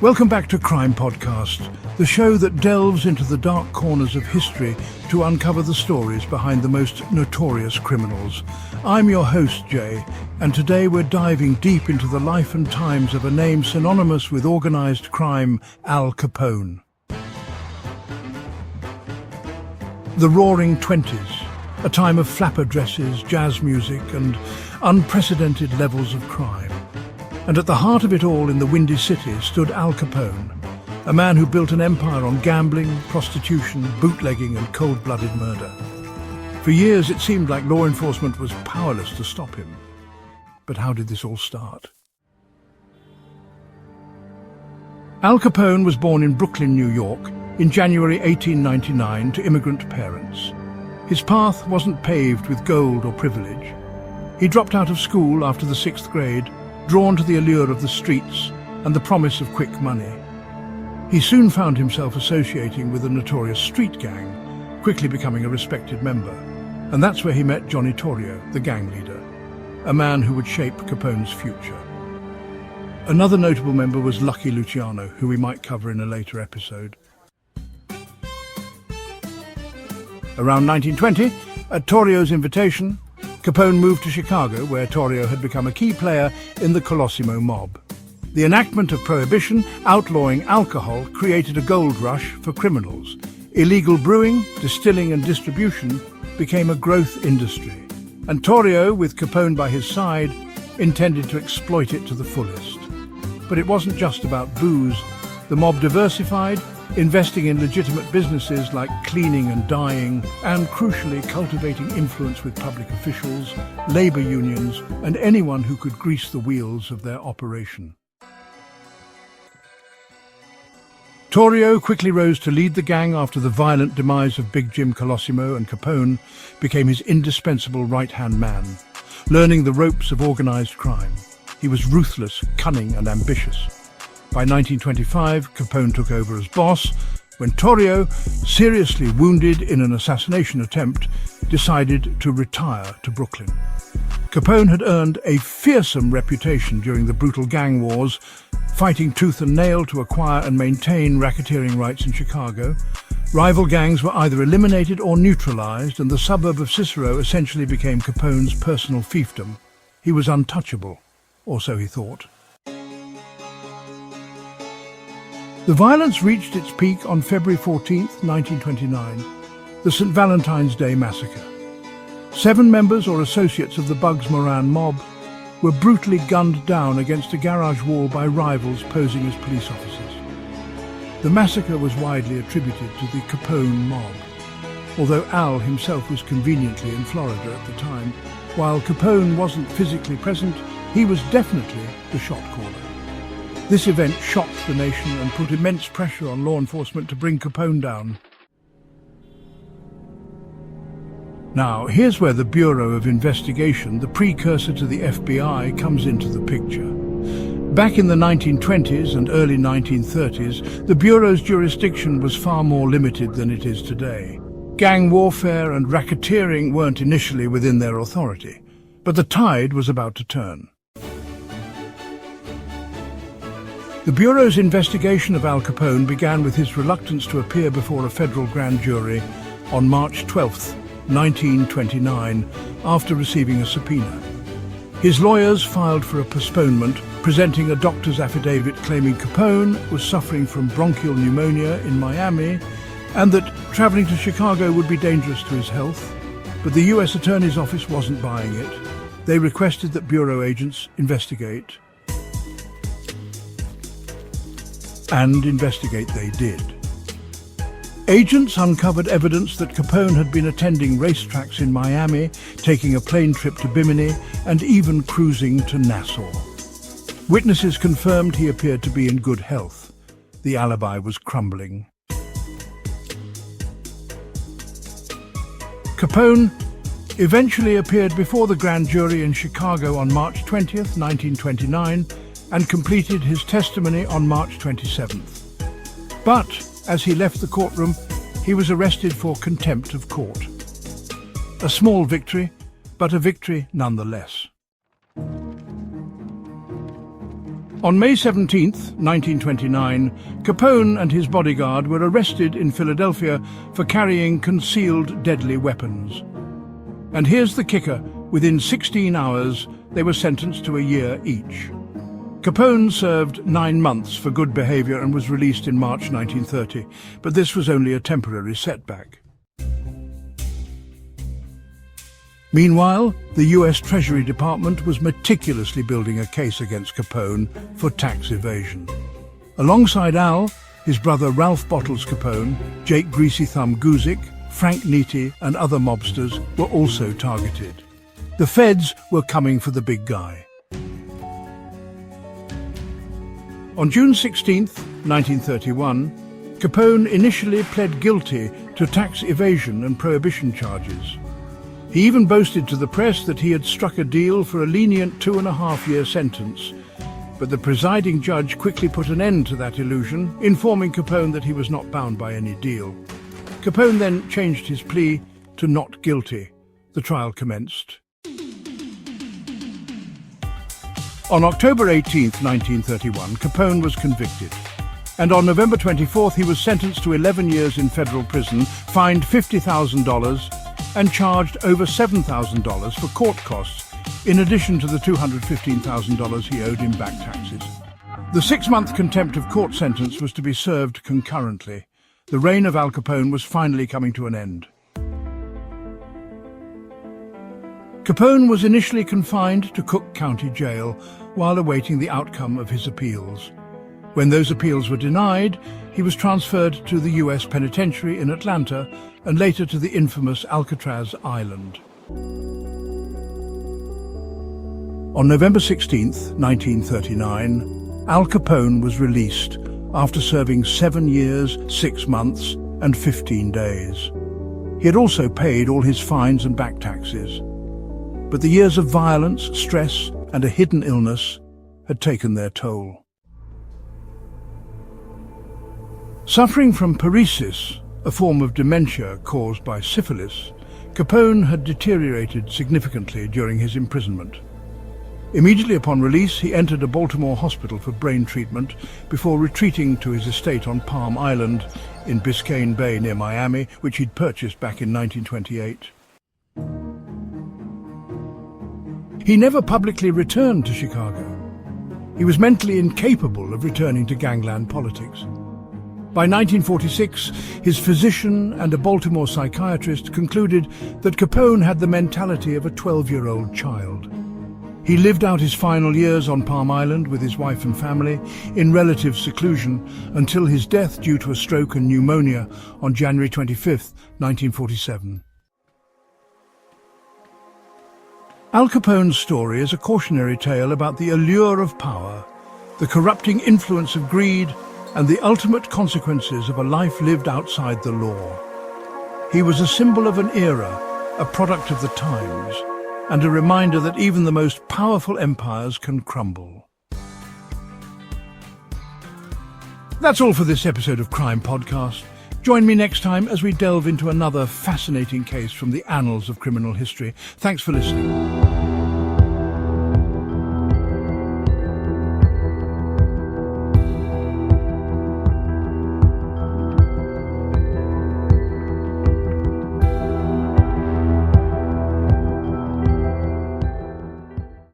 Welcome back to Crime Podcast, the show that delves into the dark corners of history to uncover the stories behind the most notorious criminals. I'm your host, Jay, and today we're diving deep into the life and times of a name synonymous with organized crime, Al Capone. The Roaring Twenties, a time of flapper dresses, jazz music, and unprecedented levels of crime. And at the heart of it all in the Windy City stood Al Capone, a man who built an empire on gambling, prostitution, bootlegging, and cold-blooded murder. For years it seemed like law enforcement was powerless to stop him. But how did this all start? Al Capone was born in Brooklyn, New York, in January 1899 to immigrant parents. His path wasn't paved with gold or privilege. He dropped out of school after the 6th grade, drawn to the allure of the streets and the promise of quick money. He soon found himself associating with a notorious street gang, quickly becoming a respected member. And that's where he met Johnny Torrio, the gang leader, a man who would shape Capone's future. Another notable member was Lucky Luciano, who we might cover in a later episode. Around 1920, at Torrio's invitation, Capone moved to Chicago, where Torrio had become a key player in the Colosimo mob. The enactment of Prohibition, outlawing alcohol, created a gold rush for criminals. Illegal brewing, distilling and distribution became a growth industry. And Torrio, with Capone by his side, intended to exploit it to the fullest. But it wasn't just about booze. The mob diversified, investing in legitimate businesses like cleaning and dyeing, and crucially cultivating influence with public officials, labor unions, and anyone who could grease the wheels of their operation. Torrio quickly rose to lead the gang after the violent demise of Big Jim Colosimo, and Capone became his indispensable right-hand man, learning the ropes of organized crime. He was ruthless, cunning, and ambitious. By 1925, Capone took over as boss, when Torrio, seriously wounded in an assassination attempt, decided to retire to Brooklyn. Capone had earned a fearsome reputation during the brutal gang wars, fighting tooth and nail to acquire and maintain racketeering rights in Chicago. Rival gangs were either eliminated or neutralized, and the suburb of Cicero essentially became Capone's personal fiefdom. He was untouchable, or so he thought. The violence reached its peak on February 14, 1929, the St. Valentine's Day Massacre. 7 members or associates of the Bugs Moran mob were brutally gunned down against a garage wall by rivals posing as police officers. The massacre was widely attributed to the Capone mob, although Al himself was conveniently in Florida at the time. While Capone wasn't physically present, he was definitely the shot caller. This event shocked the nation and put immense pressure on law enforcement to bring Capone down. Now, here's where the Bureau of Investigation, the precursor to the FBI, comes into the picture. Back in the 1920s and early 1930s, the Bureau's jurisdiction was far more limited than it is today. Gang warfare and racketeering weren't initially within their authority, but the tide was about to turn. The Bureau's investigation of Al Capone began with his reluctance to appear before a federal grand jury on March 12, 1929, after receiving a subpoena. His lawyers filed for a postponement, presenting a doctor's affidavit claiming Capone was suffering from bronchial pneumonia in Miami and that traveling to Chicago would be dangerous to his health. But the U.S. Attorney's Office wasn't buying it. They requested that Bureau agents investigate. And investigate they did. Agents uncovered evidence that Capone had been attending racetracks in Miami, taking a plane trip to Bimini, and even cruising to Nassau. Witnesses confirmed he appeared to be in good health. The alibi was crumbling. Capone eventually appeared before the grand jury in Chicago on March 20th, 1929, and completed his testimony on March 27th. But as he left the courtroom, he was arrested for contempt of court. A small victory, but a victory nonetheless. On May 17, 1929, Capone and his bodyguard were arrested in Philadelphia for carrying concealed deadly weapons. And here's the kicker: within 16 hours, they were sentenced to a year each. Capone served 9 months for good behavior and was released in March 1930, but this was only a temporary setback. Meanwhile, the US Treasury Department was meticulously building a case against Capone for tax evasion. Alongside Al, his brother Ralph Bottles Capone, Jake Greasy Thumb Guzik, Frank Nitti and other mobsters were also targeted. The feds were coming for the big guy. On June 16, 1931, Capone initially pled guilty to tax evasion and prohibition charges. He even boasted to the press that he had struck a deal for a lenient 2.5-year sentence, but the presiding judge quickly put an end to that illusion, informing Capone that he was not bound by any deal. Capone then changed his plea to not guilty. The trial commenced. On October 18, 1931, Capone was convicted, and on November 24th he was sentenced to 11 years in federal prison, fined $50,000, and charged over $7,000 for court costs, in addition to the $215,000 he owed in back taxes. The 6-month contempt of court sentence was to be served concurrently. The reign of Al Capone was finally coming to an end. Capone was initially confined to Cook County Jail while awaiting the outcome of his appeals. When those appeals were denied, he was transferred to the US Penitentiary in Atlanta and later to the infamous Alcatraz Island. On November 16, 1939, Al Capone was released after serving 7 years, 6 months and 15 days. He had also paid all his fines and back taxes. But the years of violence, stress and a hidden illness had taken their toll. Suffering from paresis, a form of dementia caused by syphilis, Capone had deteriorated significantly during his imprisonment. Immediately upon release, he entered a Baltimore hospital for brain treatment before retreating to his estate on Palm Island in Biscayne Bay near Miami, which he'd purchased back in 1928. He never publicly returned to Chicago. He was mentally incapable of returning to gangland politics. By 1946, his physician and a Baltimore psychiatrist concluded that Capone had the mentality of a 12-year-old child. He lived out his final years on Palm Island with his wife and family in relative seclusion until his death due to a stroke and pneumonia on January 25, 1947. Al Capone's story is a cautionary tale about the allure of power, the corrupting influence of greed, and the ultimate consequences of a life lived outside the law. He was a symbol of an era, a product of the times, and a reminder that even the most powerful empires can crumble. That's all for this episode of Crime Podcast. Join me next time as we delve into another fascinating case from the annals of criminal history. Thanks for listening.